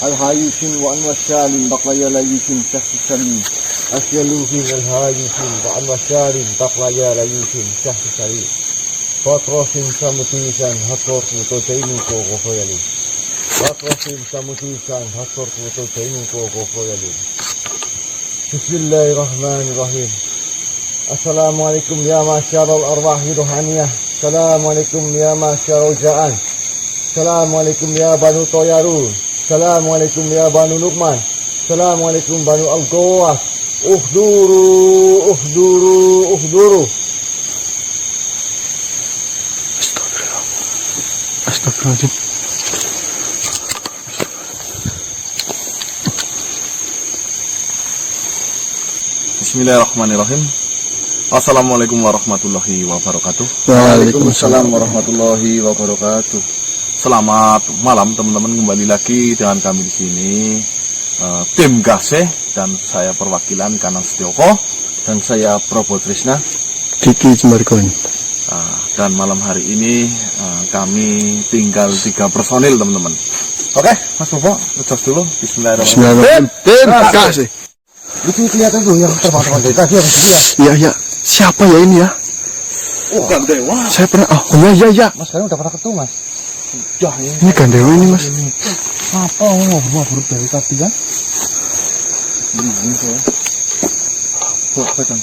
الهايوشين وأنواع السالم بقلايا لايوشين شخص سليم أسيلوهين الهايوشين وأنواع السالم بقلايا لايوشين شخص سليم Patrosin samutisan hakor kuto jainu ko kofoyali. Patrosin samutisan hakor kuto jainu ko kofoyali. Bismillahirrahmanirrahim. Assalamualaikum ya masyarul arwahi ruhaniyah. Assalamualaikum ya masyarul ja'an. Assalamualaikum ya banu toyaru. Assalamualaikum ya banu lukman. Assalamualaikum banu al-gawas. Uhduru, uhduru, uhduru. Astagfirullahaladzim. Bismillahirrahmanirrahim. Assalamualaikum warahmatullahi wabarakatuh. Waalaikumsalam warahmatullahi wabarakatuh. Selamat malam teman-teman, kembali lagi dengan kami di sini tim Gaseh dan saya perwakilan Kanang Setioko Dan saya Probo Trisna Diki Jembargon. Dan malam hari ini kami tinggal 3 personil teman-teman. Oke, Mas Bobo, ngecas dulu. Bismillahirrahmanirrahim. Tim Gaseh. Itu kelihatan tuh yang terbang-terbang dari tadi habis dia. Iya, iya. Siapa ya ini ya? Oh, Gandewa. Saya pernah. Oh, iya. Mas sekarang udah pernah ketemu Mas. Dah ini. Ini Gandewa ini Mas. Apa ngobrol dari tadi kan? Ini saya. Kok kan?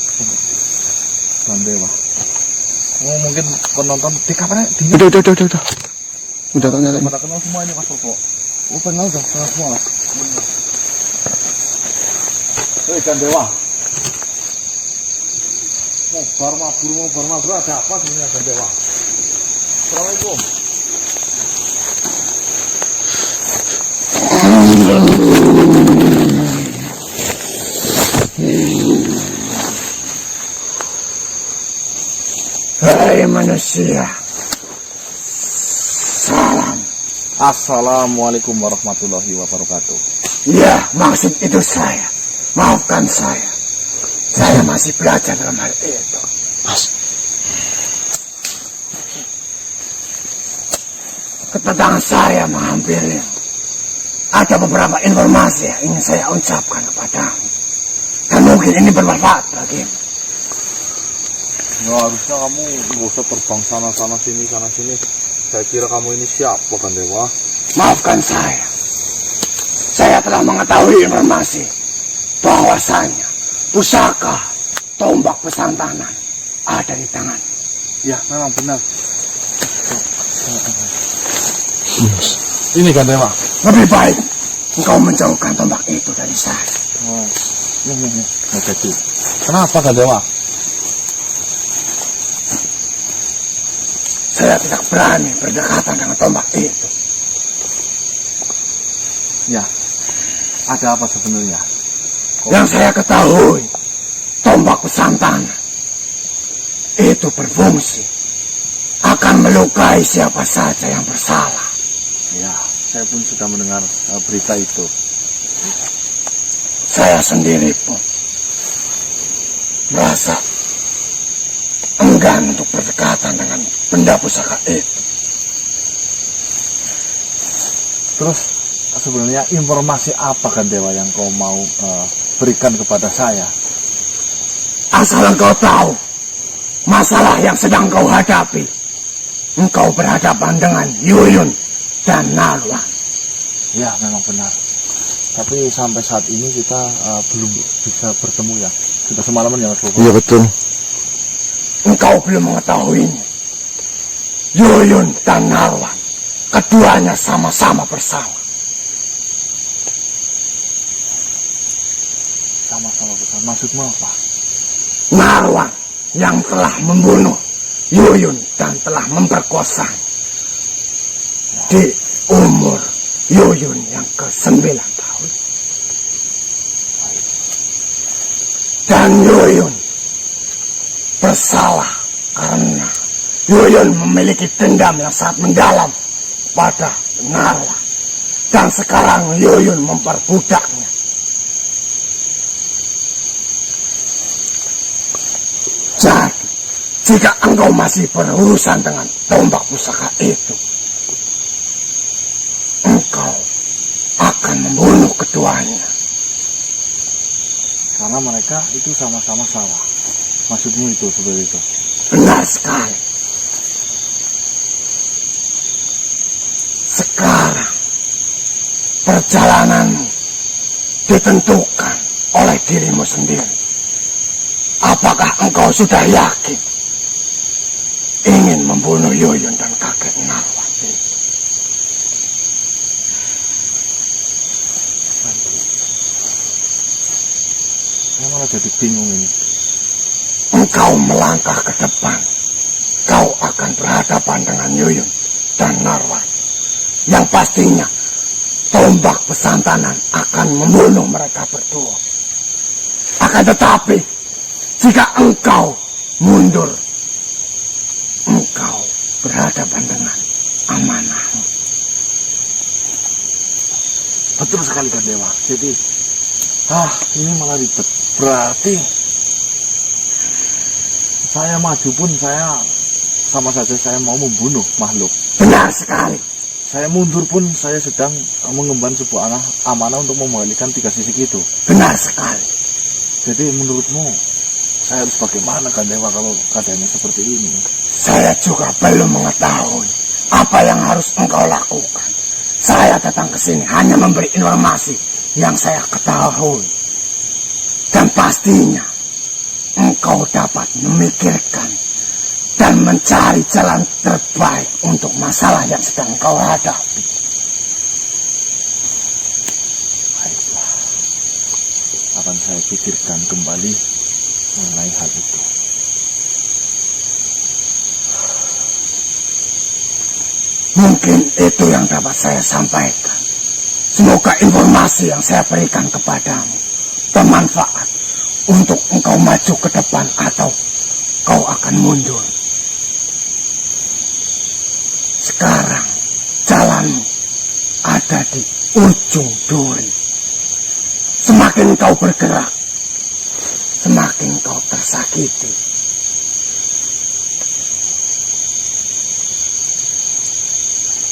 Gandewa. Oh, mungkin penonton di kapan di Udah. Udah tanya lagi. pada kenal semua ini Mas Bobo. Oh kenal semua Mas. Gandewa. Mau bar ada apa sebenarnya Gandewa? Assalamualaikum. Hai manusia. Salam. Assalamualaikum warahmatullahi wabarakatuh. Ya, maksud itu saya. Maafkan saya. Saya masih belajar dalam hal itu. Mas. Kedatangan saya menghampiri. Ada beberapa informasi yang ingin saya ucapkan kepadamu. Dan mungkin ini bermanfaat bagimu. Ya, harusnya kamu nggak usah terbang sana sini. Saya kira kamu ini siapa Gandewa? Maafkan saya. Saya telah mengetahui informasi bahwasanya pusaka tombak pesantanan ada di tangan. Ya, memang benar. Ini Gandewa. Lebih baik engkau menjauhkan tombak itu dari saya. Oh, ini. Jadi, kenapa Gandewa? Saya tidak berani berdekatan dengan tombak itu. Ya, ada apa sebenarnya? Yang saya ketahui, tombak pesantanan itu berfungsi akan melukai siapa saja yang bersalah. Ya, saya pun sudah mendengar berita itu. Saya sendiri pun merasa enggan untuk berdekatan dengan benda pusaka itu. Terus sebenarnya informasi apa Gandewa yang kau mau berikan kepada saya? Asal engkau tahu masalah yang sedang kau hadapi. Engkau berhadapan dengan Yuyun dan Nalwa. Ya, memang benar. Tapi sampai saat ini kita belum bisa bertemu ya. Kita semalaman ya Mas Bobo. Iya betul. Engkau belum mengetahuinya. Yuyun dan Nalwa, keduanya sama-sama bersalah. Sama-sama besar. Maksudmu apa? Nalwa yang telah membunuh Yuyun dan telah memperkosa di umur Yuyun yang ke-9 tahun. Dan Yuyun bersalah karena Yuyun memiliki dendam yang sangat mendalam pada Nalwa. Dan sekarang Yuyun memperbudaknya. Jadi, jika engkau masih berurusan dengan tombak pusaka itu, engkau akan membunuh keduanya. Karena mereka itu sama-sama salah. Maksudmu itu seperti itu? Benar sekali. Sekarang perjalananmu ditentukan oleh dirimu sendiri. Apakah engkau sudah yakin ingin membunuh Yuyun dan kakek Narwati? Saya malah jadi bingung ini. Engkau melangkah ke depan, kau akan berhadapan dengan Yuyun dan Narwati. Yang pastinya tombak pesantanan akan membunuh mereka berdua. Akan tetapi, jika engkau mundur, engkau berhadapan dengan amanahmu. Betul sekali kan Dewa. Jadi, ini malah ribet. Berarti saya maju pun saya sama saja saya mau membunuh makhluk. Benar sekali. Saya mundur pun saya sedang mengemban sebuah amanah untuk memulihkan 3 sisi itu. Benar sekali. Jadi menurutmu saya harus bagaimana kan Dewa kalau keadaannya seperti ini? Saya juga belum mengetahui apa yang harus engkau lakukan. Saya datang ke sini hanya memberi informasi yang saya ketahui. Dan pastinya engkau dapat memikirkan dan mencari jalan terbaik untuk masalah yang sedang kau hadapi. Baiklah, akan saya pikirkan kembali mengenai hal itu. Mungkin itu yang dapat saya sampaikan. Semoga informasi yang saya berikan kepadamu bermanfaat untuk engkau maju ke depan atau kau akan mundur. Sekarang jalanmu ada di ujung duri. Semakin kau bergerak, semakin kau tersakiti.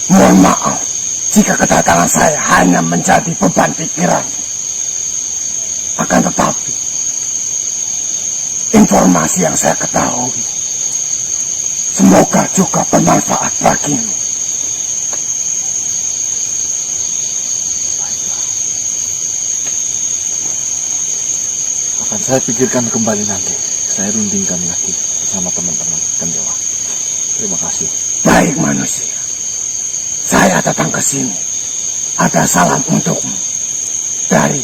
Mohon maaf jika kedatangan saya hanya menjadi beban pikiran. Akan tetapi, informasi yang saya ketahui semoga juga bermanfaat bagimu. Akan saya pikirkan kembali nanti. Saya rundingkan lagi bersama teman-teman kan Dewa. Terima kasih. Baik manusia, saya datang ke sini. Ada salam untukmu dari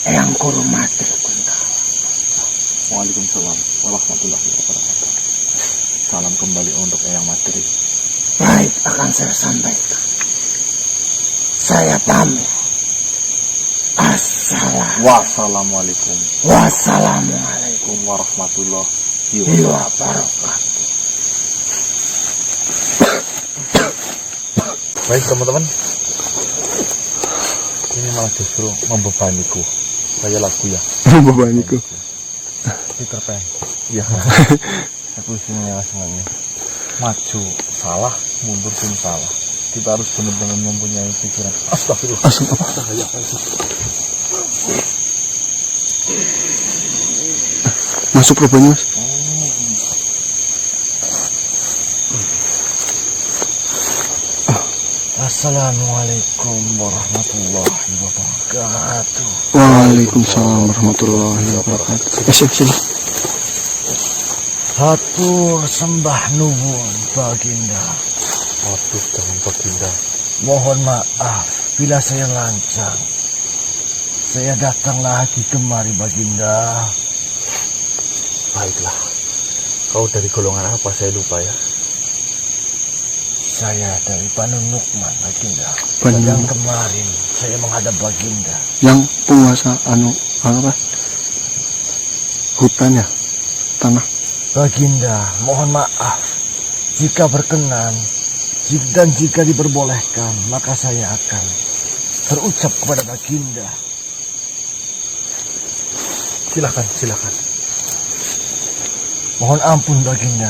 Eyang Guru Matri Kuntala. Waalaikumsalam warahmatullahi wabarakatuh. Salam kembali untuk Eyang Matri. Baik, akan saya sampaikan. Saya pamit. Wassalamualaikum Wassalamualaikum warahmatullahi wabarakatuh. Baik teman-teman, ini malah justru membebaniku. Kayak lagu ya. Membebaniku. Peter Pan. Iya. Aku istimewa semuanya. Maju salah, mundur pun salah. Kita harus benar-benar mempunyai pikiran. Astagfirullah. Masuk rupanya, Mas. Assalamualaikum warahmatullahi wabarakatuh. Waalaikumsalam warahmatullahi wabarakatuh. Sini. Hatur sembah nuwun Baginda. Aduh, jangan Baginda. Mohon maaf bila saya lancang. Saya datang lagi kemari Baginda. Baiklah. Kau dari golongan apa saya lupa ya? Saya dari Panunukman Baginda. Panunuk. Yang kemarin saya menghadap Baginda. Yang penguasa apa? Hutan ya? Tanah. Baginda, mohon maaf. Jika berkenan dan jika diperbolehkan, maka saya akan berucap kepada Baginda. Silakan. Mohon ampun Baginda.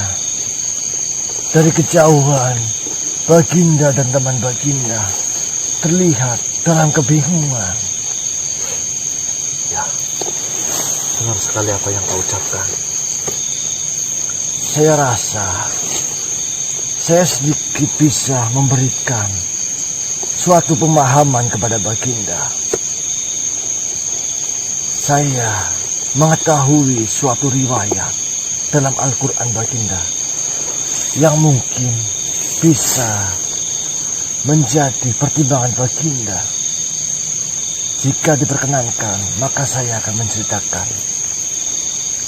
Dari kejauhan, Baginda dan teman Baginda terlihat dalam kebingungan. Ya, benar sekali apa yang kau ucapkan. Saya rasa saya sedikit bisa memberikan suatu pemahaman kepada Baginda. Saya mengetahui suatu riwayat dalam Al-Quran Baginda yang mungkin bisa menjadi pertimbangan Baginda. Jika diperkenankan, maka saya akan menceritakan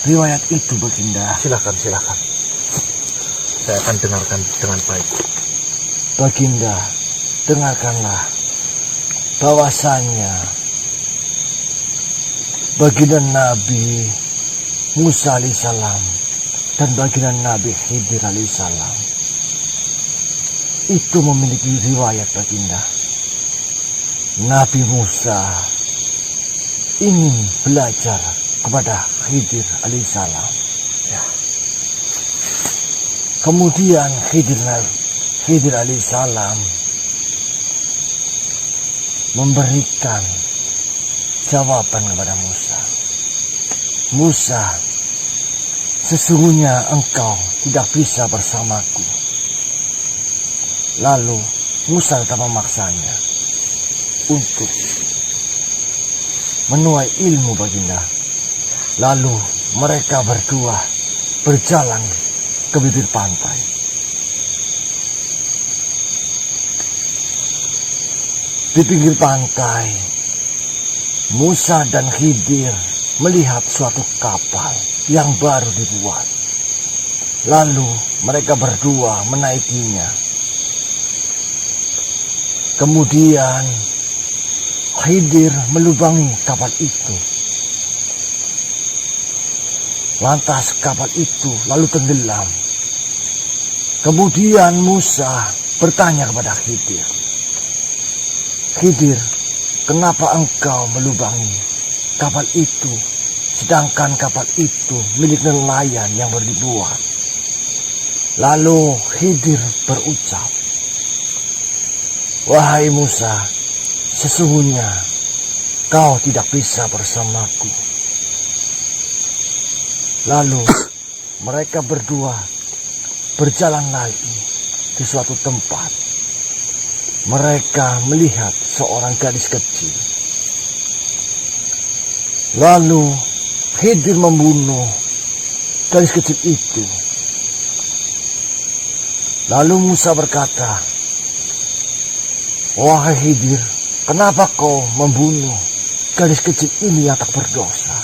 riwayat itu, Baginda. Silakan. Saya akan dengarkan dengan baik. Baginda, dengarkanlah bahwasannya baginda Nabi Musa alaihissalam dan baginda Nabi Khidir alaihissalam itu memiliki riwayat, Baginda. Nabi Musa ingin belajar kepada Khidir alaihissalam. Ya. Kemudian Khidir alaihissalam memberikan jawaban kepada Musa. Musa, sesungguhnya engkau tidak bisa bersamaku. Lalu Musa tetap memaksanya untuk menuai ilmu, Baginda. Lalu mereka berdua berjalan ke bibir pantai. Di pinggir pantai, Musa dan Khidir melihat suatu kapal yang baru dibuat. Lalu mereka berdua menaikinya. Kemudian Khidir melubangi kapal itu. Lantas kapal itu lalu tenggelam. Kemudian Musa bertanya kepada Khidir, "Khidir, kenapa engkau melubangi kapal itu, sedangkan kapal itu milik nelayan yang baru dibuat?" Lalu Khidir berucap, "Wahai Musa, sesungguhnya kau tidak bisa bersamaku." Lalu mereka berdua berjalan lagi di suatu tempat. Mereka melihat seorang gadis kecil. Lalu Khidir membunuh gadis kecil itu. Lalu Musa berkata, "Wahai Khidir, kenapa kau membunuh gadis kecil ini yang tak berdosa?"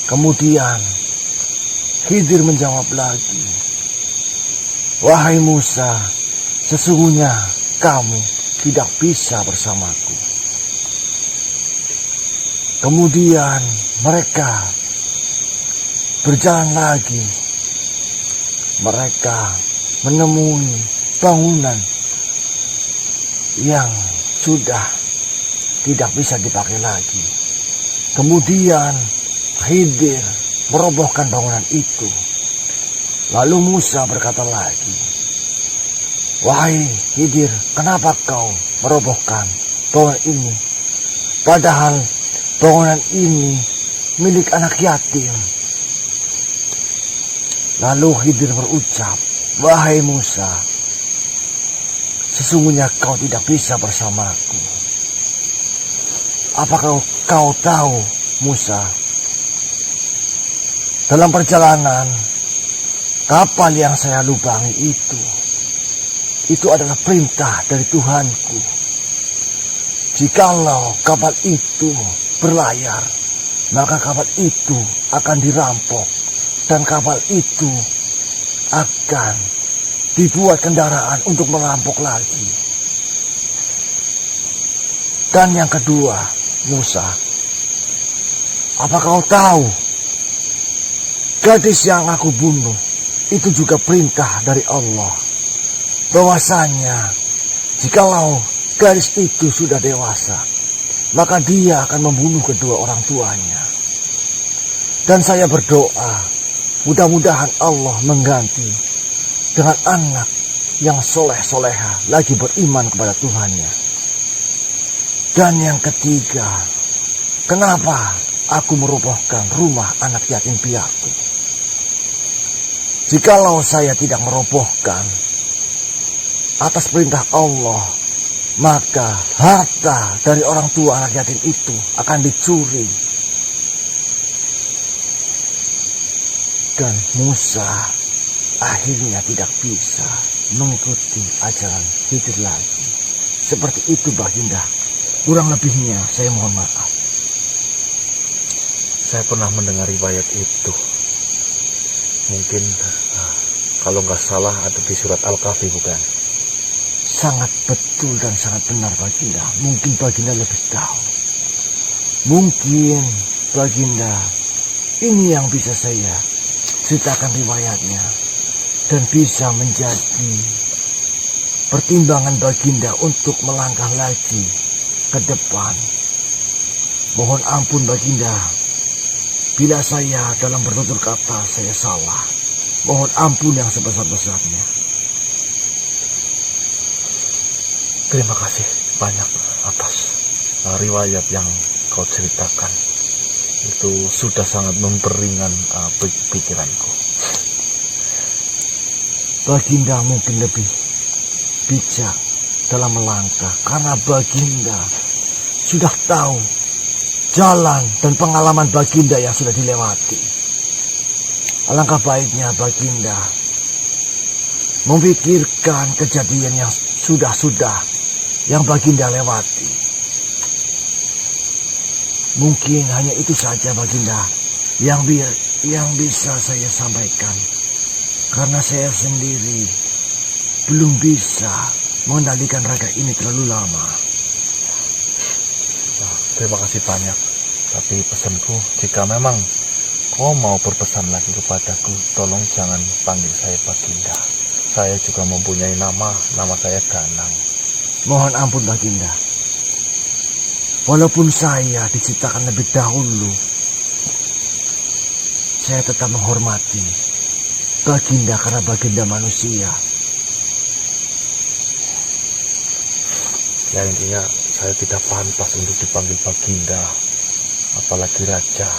Kemudian Khidir menjawab lagi, "Wahai Musa, sesungguhnya kamu tidak bisa bersamaku." Kemudian mereka berjalan lagi. Mereka menemui bangunan yang sudah tidak bisa dipakai lagi. Kemudian Khidir merobohkan bangunan itu. Lalu Musa berkata lagi, "Wahai Khidir, kenapa kau merobohkan bangunan ini? Padahal bangunan ini milik anak yatim." Lalu Khidir berucap, "Wahai Musa, sesungguhnya kau tidak bisa bersamaku. Apakah kau tahu, Musa, dalam perjalanan kapal yang saya lubangi itu adalah perintah dari Tuhanku. Jikalau kapal itu berlayar, maka kapal itu akan dirampok dan kapal itu akan dibuat kendaraan untuk merampok lagi. Dan yang kedua, Musa, apa kau tahu, gadis yang aku bunuh itu juga perintah dari Allah, bahwasanya jikalau gadis itu sudah dewasa, maka dia akan membunuh kedua orang tuanya. Dan saya berdoa, mudah-mudahan Allah mengganti dengan anak yang soleh-soleha lagi beriman kepada Tuhannya." Dan yang ketiga, kenapa aku merobohkan rumah anak yatim piatu? Jikalau saya tidak merobohkan atas perintah Allah, maka harta dari orang tua anak yatim itu akan dicuri. Dan Musa akhirnya tidak bisa mengikuti ajaran Khidir lagi. Seperti itu Baginda. Kurang lebihnya saya mohon maaf. Saya pernah mendengar riwayat itu. Mungkin kalau nggak salah ada di surat Al-Kahfi, bukan? Sangat betul dan sangat benar Baginda. Mungkin Baginda lebih tahu. Mungkin Baginda ini yang bisa saya ceritakan riwayatnya. Dan bisa menjadi pertimbangan Baginda untuk melangkah lagi ke depan. Mohon ampun Baginda, bila saya dalam bertutur kata saya salah. Mohon ampun yang sebesar-besarnya. Terima kasih banyak atas riwayat yang kau ceritakan. Itu sudah sangat memperingan pikiranku. Baginda mungkin lebih bijak dalam melangkah karena Baginda sudah tahu jalan dan pengalaman Baginda yang sudah dilewati. Alangkah baiknya Baginda memikirkan kejadian yang sudah yang Baginda lewati. Mungkin hanya itu saja Baginda yang bisa saya sampaikan. Karena saya sendiri belum bisa mengendalikan raga ini terlalu lama. Nah, terima kasih banyak. Tapi pesanku, jika memang kau mau berpesan lagi kepadaku, tolong jangan panggil saya Baginda. Saya juga mempunyai nama saya Danang. Mohon ampun Baginda. Walaupun saya diciptakan lebih dahulu, saya tetap menghormati Baginda karena Baginda manusia. Ya intinya saya tidak pantas untuk dipanggil Baginda, apalagi Raja.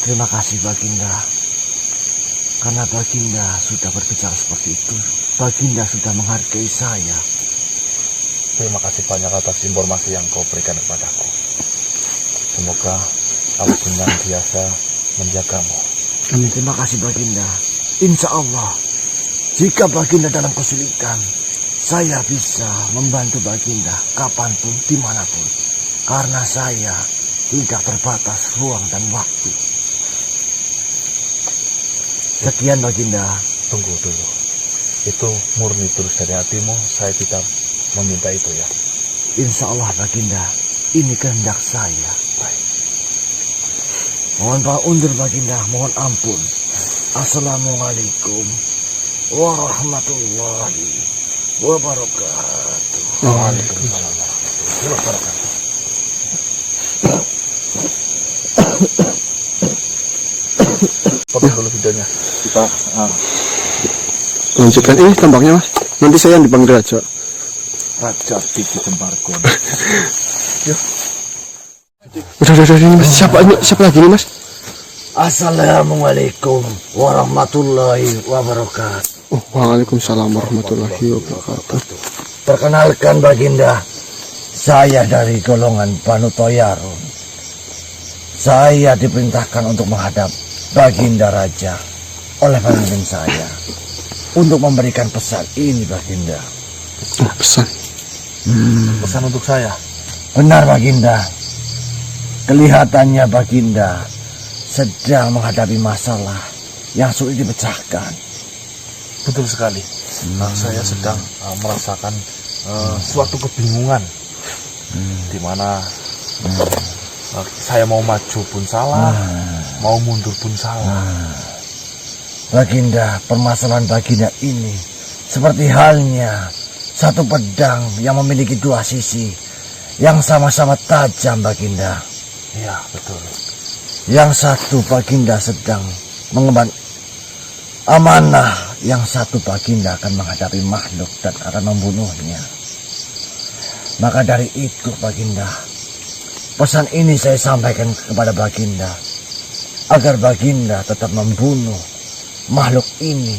Terima kasih Baginda. Karena Baginda sudah berbicara seperti itu. Baginda sudah menghargai saya. Terima kasih banyak atas informasi yang kau berikan kepadaku. Semoga Allah senantiasa menjagamu. Amin. Terima kasih Baginda. Insya Allah, jika Baginda dalam kesulitan, saya bisa membantu Baginda kapanpun, dimanapun. Karena saya tidak terbatas ruang dan waktu. Sekian Baginda. Tunggu dulu. Itu murni tulus dari hatimu, saya tidak meminta itu ya. Insya Allah Baginda, ini kehendak saya. Baik. Mohon Pak undur Baginda, mohon ampun. Assalamualaikum warahmatullahi wabarakatuh. Waalaikumsalam warahmatullahi wabarakatuh. Potong dulu videonya. Kita Lanjutkan ini tampaknya Mas. Nanti saya yang dipanggil Raja. Raja Tiki Cembargon. Yuk. Udah ini Mas. Siapa lagi nih Mas? Assalamualaikum warahmatullahi wabarakatuh. Oh, waalaikumsalam warahmatullahi wabarakatuh. Perkenalkan Baginda, saya dari golongan Banu Toyarun. Saya diperintahkan untuk menghadap Baginda Raja oleh pemimpin saya untuk memberikan pesan ini Baginda. Oh, pesan. Pesan untuk saya. Benar Baginda. Kelihatannya Baginda sedang menghadapi masalah yang sulit dipecahkan. Betul sekali. Saya sedang merasakan suatu kebingungan, di mana saya mau maju pun salah, mau mundur pun salah. Baginda, permasalahan Baginda ini seperti halnya satu pedang yang memiliki dua sisi yang sama-sama tajam Baginda. Iya, betul. Yang satu Baginda sedang mengemban amanah, yang satu Baginda akan menghadapi makhluk dan akan membunuhnya. Maka dari itu Baginda, pesan ini saya sampaikan kepada Baginda, agar Baginda tetap membunuh makhluk ini.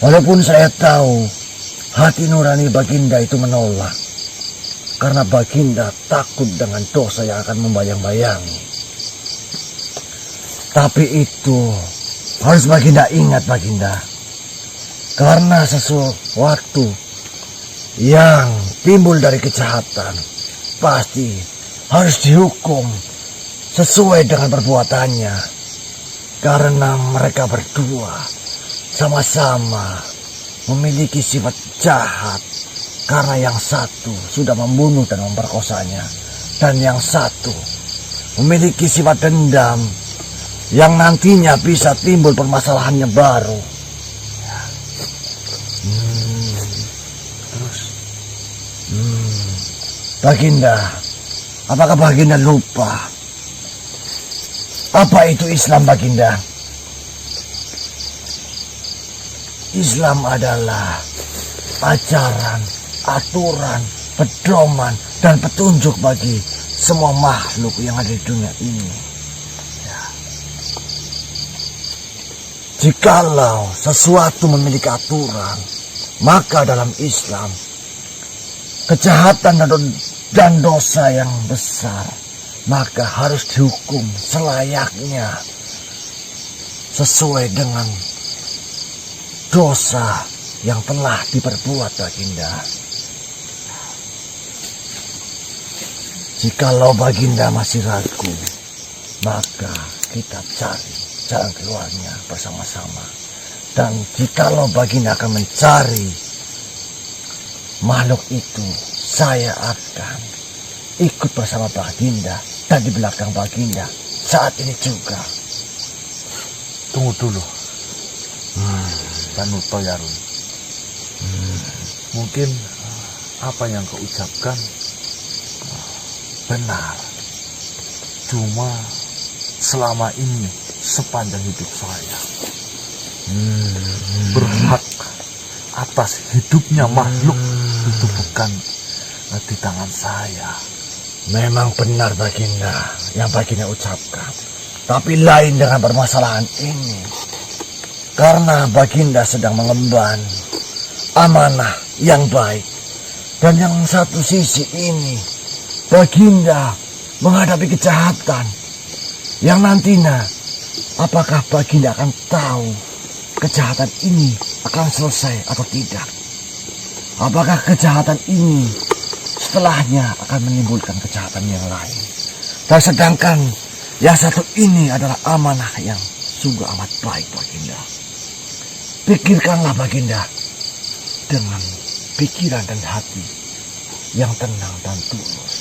Walaupun saya tahu hati nurani Baginda itu menolak, karena Baginda takut dengan dosa yang akan membayang-bayangi. Tapi itu harus Baginda ingat, Baginda, karena sesuatu yang timbul dari kejahatan pasti harus dihukum sesuai dengan perbuatannya, karena mereka berdua sama-sama memiliki sifat jahat, karena yang satu sudah membunuh dan memperkosanya, dan yang satu memiliki sifat dendam yang nantinya bisa timbul permasalahannya baru. Baginda, apakah Baginda lupa apa itu Islam, Baginda? Islam adalah ajaran, aturan, pedoman, dan petunjuk bagi semua makhluk yang ada di dunia ini. Ya. Jikalau sesuatu memiliki aturan, maka dalam Islam kejahatan dan dosa yang besar maka harus dihukum selayaknya sesuai dengan dosa yang telah diperbuat, Baginda. Jikalau Baginda masih ragu, maka kita cari jalan keluarnya bersama-sama. Dan jikalau Baginda akan mencari makhluk itu, saya akan ikut bersama Baginda dan di belakang Baginda saat ini juga. Tunggu dulu, Danuto Yarun. Mungkin apa yang kau ucapkan benar. Cuma selama ini sepanjang hidup saya berhak atas hidupnya makhluk itu bukan di tangan saya. Memang benar, Baginda, yang Baginda ucapkan. Tapi lain dengan permasalahan ini. Karena Baginda sedang mengemban amanah yang baik. Dan yang satu sisi ini, Baginda menghadapi kejahatan. Yang nantinya, apakah Baginda akan tahu kejahatan ini akan selesai atau tidak? Apakah kejahatan ini setelahnya akan menimbulkan kejahatan yang lain? Dan sedangkan yang satu ini adalah amanah yang sungguh amat baik, Baginda. Pikirkanlah, Baginda, dengan pikiran dan hati yang tenang dan tulus.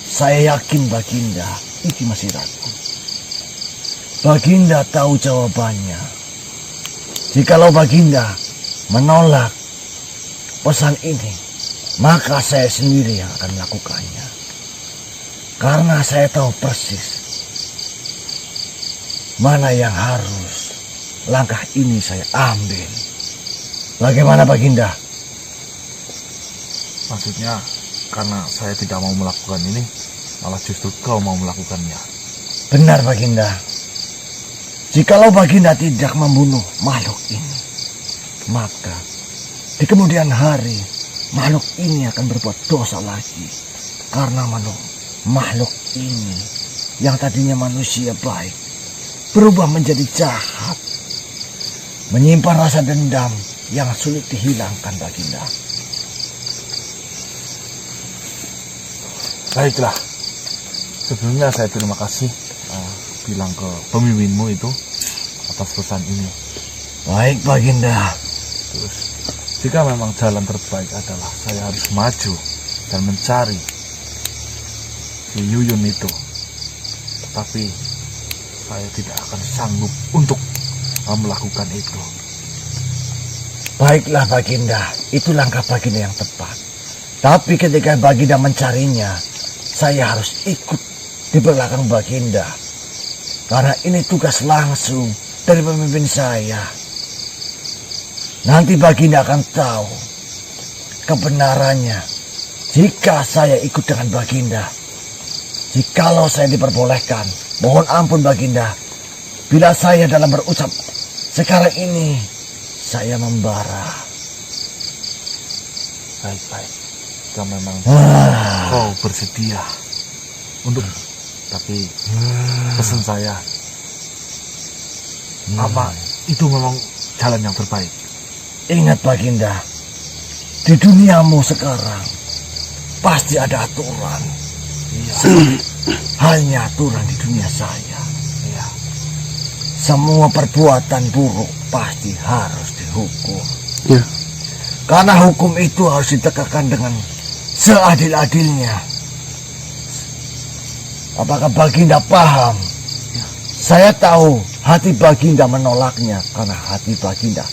Saya yakin Baginda itu masih ragu. Baginda tahu jawabannya. Jikalau Baginda menolak pesan ini, maka saya sendiri yang akan melakukannya. Karena saya tahu persis mana yang harus langkah ini saya ambil. Bagaimana, Baginda? Maksudnya karena saya tidak mau melakukan ini, malah justru kau mau melakukannya. Benar, Baginda. Jikalau Baginda tidak membunuh makhluk ini, maka di kemudian hari makhluk ini akan berbuat dosa lagi. Karena makhluk ini yang tadinya manusia baik berubah menjadi jahat, menyimpan rasa dendam yang sulit dihilangkan, Baginda. Baiklah, sebelumnya saya terima kasih bilang ke pemimpinmu itu atas pesan ini. Baik, Baginda. Terus, jika memang jalan terbaik adalah saya harus maju dan mencari si Yuyun itu, tapi saya tidak akan sanggup untuk melakukan itu. Baiklah, Baginda, itu langkah Baginda yang tepat. Tapi ketika Baginda mencarinya, saya harus ikut di belakang Baginda. Karena ini tugas langsung dari pemimpin saya. Nanti Baginda akan tahu kebenarannya jika saya ikut dengan Baginda. Jikalau saya diperbolehkan, mohon ampun Baginda. Bila saya dalam berucap sekarang ini, saya membara. Baik-baik. Jika memang kau bersedia untuk, tapi pesan saya, apa itu memang jalan yang terbaik? Ingat Baginda, di duniamu sekarang pasti ada aturan. Seperti hanya aturan di dunia saya. Iya. Semua perbuatan buruk pasti harus dihukum. Ya. Karena hukum itu harus ditegakkan dengan seadil-adilnya. Apakah Baginda paham? Saya tahu hati Baginda menolaknya karena hati Baginda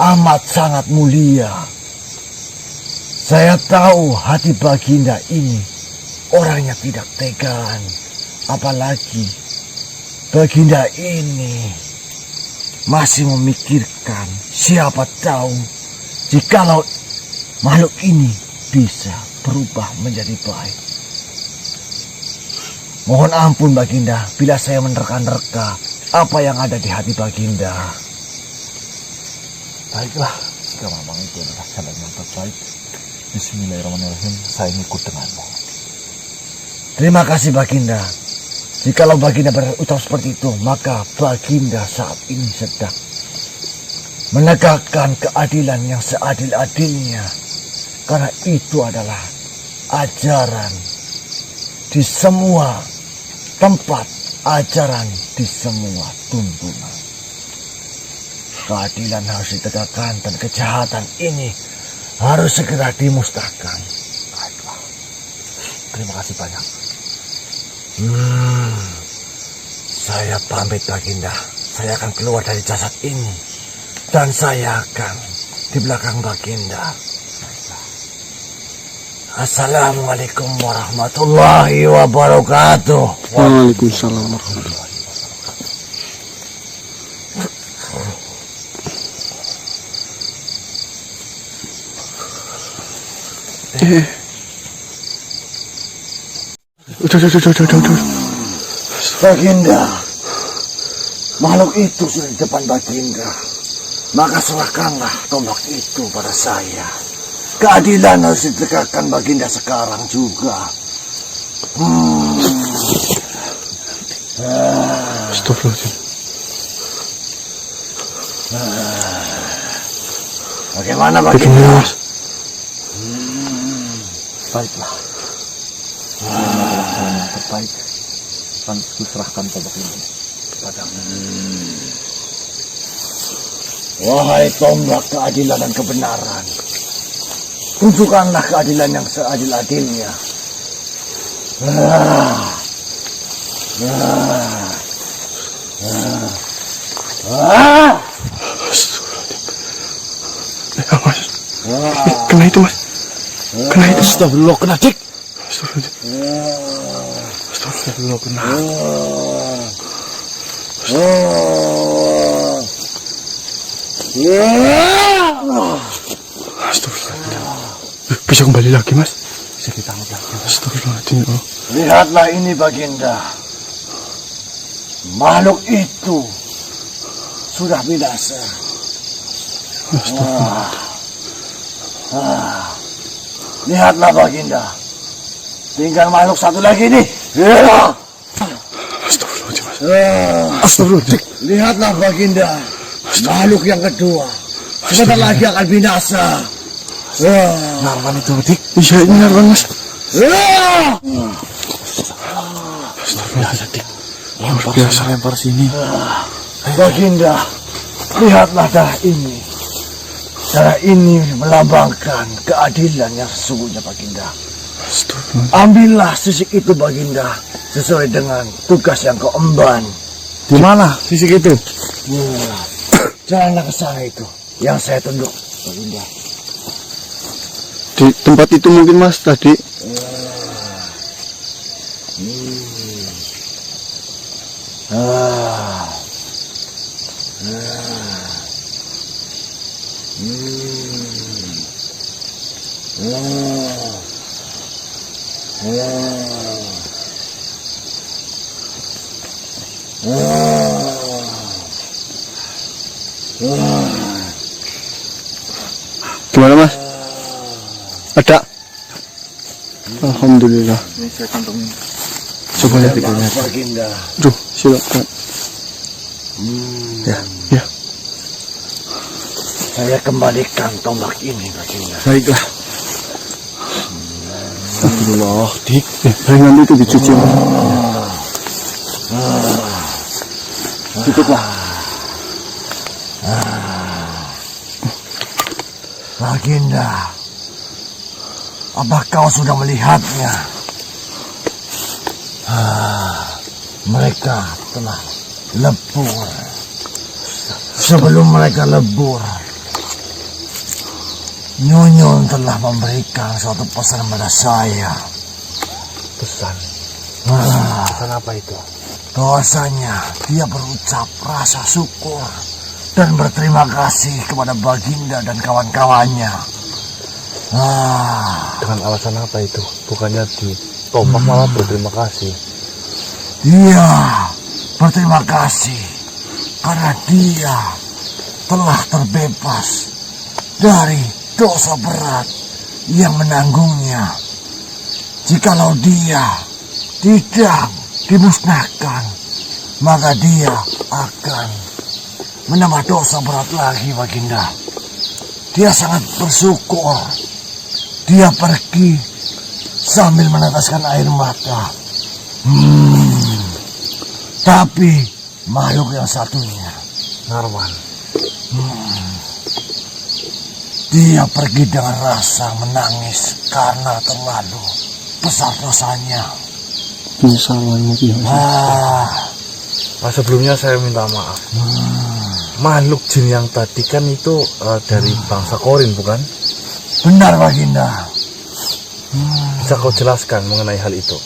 amat sangat mulia. Saya tahu hati Baginda ini orangnya tidak tegaan. Apalagi Baginda ini masih memikirkan siapa tahu jikalau makhluk ini bisa berubah menjadi baik. Mohon ampun Baginda bila saya menerka-nerka apa yang ada di hati Baginda. Baiklah, jika memang itu adalah jalan yang terbaik, Bismillahirrahmanirrahim, saya ngikut denganmu. Terima kasih Baginda. Jikalau Baginda berucap seperti itu, maka Baginda saat ini sedang menegakkan keadilan yang seadil-adilnya. Karena itu adalah ajaran di semua tempat, ajaran di semua tuntunan. Keadilan harus ditegakkan dan kejahatan ini harus segera dimusnahkan. Baiklah, terima kasih banyak. Saya pamit Baginda. Saya akan keluar dari jasad ini dan saya akan di belakang Baginda. Assalamualaikum warahmatullahi wabarakatuh. Waalaikumsalam warahmatullahi wabarakatuh. Udah. Baginda, makhluk itu sudah di depan Baginda. Maka serahkanlah tombak itu pada saya. Keadilan harus ditegakkan Baginda sekarang juga. Astagfirullahaladzim. Bagaimana Begini Baginda? Mas. Baiklah, ini adalah jalan yang terbaik. Akan kuserahkan tombak ini padamu. Wahai tombak keadilan dan kebenaran, tunjukkanlah keadilan yang seadil-adilnya. Ya Mas. Kena itu Mas. Kena itu. Astagfirullah, kena dik. Astagfirullah, kena. Astagfirullah. Bisa kembali lagi Mas. Bisa ditangkap lagi. Astagfirullahaladzim. Lihatlah ini Baginda. Makhluk itu sudah binasa. Lihatlah Baginda. Tinggal makhluk satu lagi nih. Astagfirullahaladzim Mas. Astagfirullahaladzim. Lihatlah Baginda. Makhluk yang kedua sebentar lagi akan binasa. Narwan itu, Dik. Iya ini Narwan Mas. Astagfirullahaladzim, Dik. Luar biasa lempar sini. Baginda, lihatlah darah ini. Darah ini melambangkan keadilan yang sesungguhnya Baginda. Astagfirullah. Ambillah sisik itu Baginda, sesuai dengan tugas yang kau emban. Di mana sisik itu? Jalanlah ke sana itu, yang saya tunjuk Baginda. Di tempat itu mungkin Mas tadi. Gimana Mas? Ada? Alhamdulillah. Ini saya kantongin. Coba lihat ikannya. Maaf Baginda. Duh, silakan. Ya, ya. Saya kembalikan tombak ini Baginda. Baiklah. Astagfirullah, Dik. Paling nanti itu dicuci. Cukuplah. Baginda, apa kau sudah melihatnya? Mereka telah lebur. Sebelum mereka lebur, Nyunyon telah memberikan suatu pesan pada saya. Pesan. Pesan apa itu? Bahwasanya dia berucap rasa syukur dan berterima kasih kepada Baginda dan kawan-kawannya. Dengan alasan apa itu? Bukannya ditombak malah berterima kasih. Dia berterima kasih karena dia telah terbebas dari dosa berat yang menanggungnya. Jikalau dia tidak dimusnahkan, maka dia akan menambah dosa berat lagi, Baginda. Dia sangat bersyukur. Dia pergi sambil meneteskan air mata. Tapi makhluk yang satunya, Narwan. dia pergi dengan rasa menangis karena terlalu besar dosanya. Penyesalan mungkin. Sebelumnya saya minta maaf. Makhluk jin yang tadi kan itu dari bangsa Qorin, bukan? Benar, Baginda. Bisa kau jelaskan mengenai hal itu?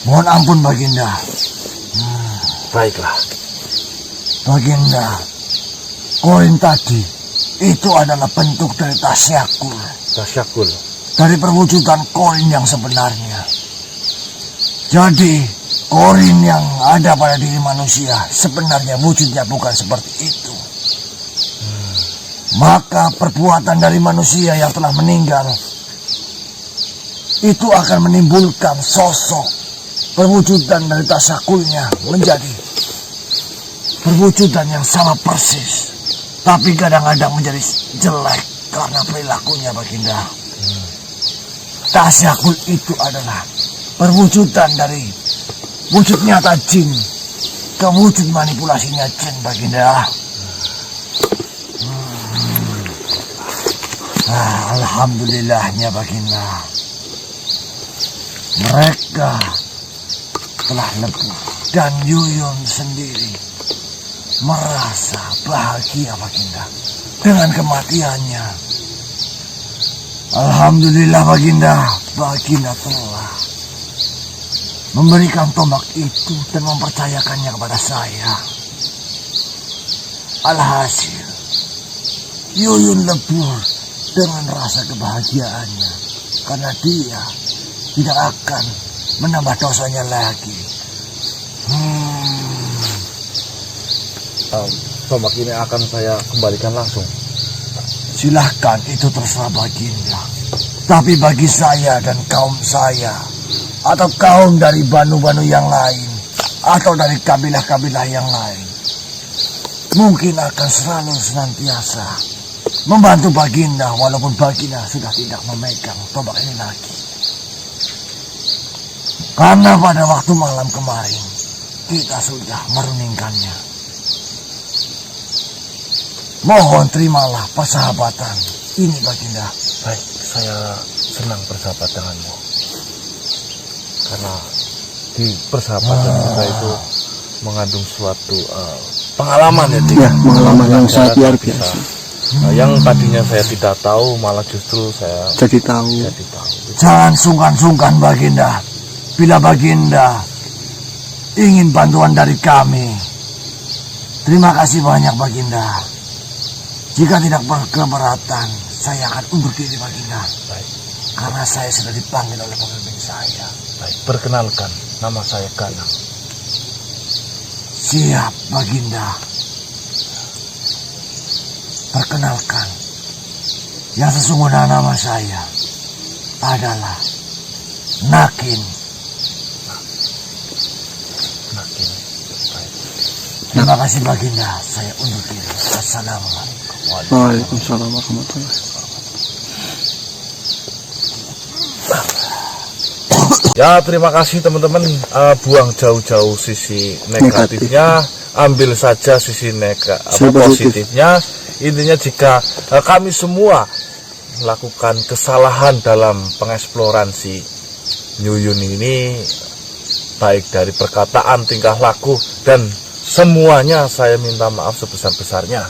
Mohon ampun, Baginda. Baiklah. Baginda, koin tadi itu adalah bentuk dari tasyakul. Tasyakul. Dari perwujudan koin yang sebenarnya. Jadi, koin yang ada pada diri manusia sebenarnya wujudnya bukan seperti itu. Maka perbuatan dari manusia yang telah meninggal itu akan menimbulkan sosok perwujudan dari tasyakulnya menjadi perwujudan yang sama persis, tapi kadang-kadang menjadi jelek karena perilakunya, Baginda. Tasyakul itu adalah perwujudan dari wujud nyata jin ke wujud manipulasinya jin, Baginda. Alhamdulillahnya, Baginda. Mereka telah lebur dan Yuyun sendiri merasa bahagia, Baginda, dengan kematiannya. Alhamdulillah, Baginda. Baginda telah memberikan tombak itu dan mempercayakannya kepada saya. Alhasil, Yuyun lebur dengan rasa kebahagiaannya karena dia tidak akan menambah dosanya lagi. Tombak ini akan saya kembalikan langsung. Silahkan, itu terserah Baginda. Tapi bagi saya dan kaum saya, atau kaum dari banu-banu yang lain, atau dari kabilah-kabilah yang lain, mungkin akan selalu senantiasa membantu Baginda walaupun Baginda sudah tidak memegang tombak ini lagi. Karena pada waktu malam kemarin kita sudah meruningkannya. Mohon terimalah persahabatan ini, Baginda. Baik, saya senang bersahabat denganmu. Karena di persahabatan kita itu mengandung suatu pengalaman ya, Dik. Ya, pengalaman yang sangat luar biasa. Yang tadinya saya tidak tahu, malah justru saya Jadi tahu. Jangan sungkan-sungkan, Baginda. Bila Baginda ingin bantuan dari kami, terima kasih banyak, Baginda. Jika tidak berkeberatan, saya akan undur diri, Baginda. Baik. Karena saya sudah dipanggil oleh pemimpin saya. Baik, perkenalkan, nama saya Kanang. Siap, Baginda. Perkenalkan, yang sesungguhnya nama saya adalah Nakin. Nakin. Baik. Terima kasih Baginda, saya undur diri. Assalamualaikum. Waalaikumsalam warahmatullahi wabarakatuh. Ya, terima kasih teman-teman. Buang jauh-jauh sisi negatifnya, ambil saja sisi positifnya. Intinya jika kami semua melakukan kesalahan dalam pengeksploran si Nyuyun ini, baik dari perkataan, tingkah laku, dan semuanya saya minta maaf sebesar-besarnya.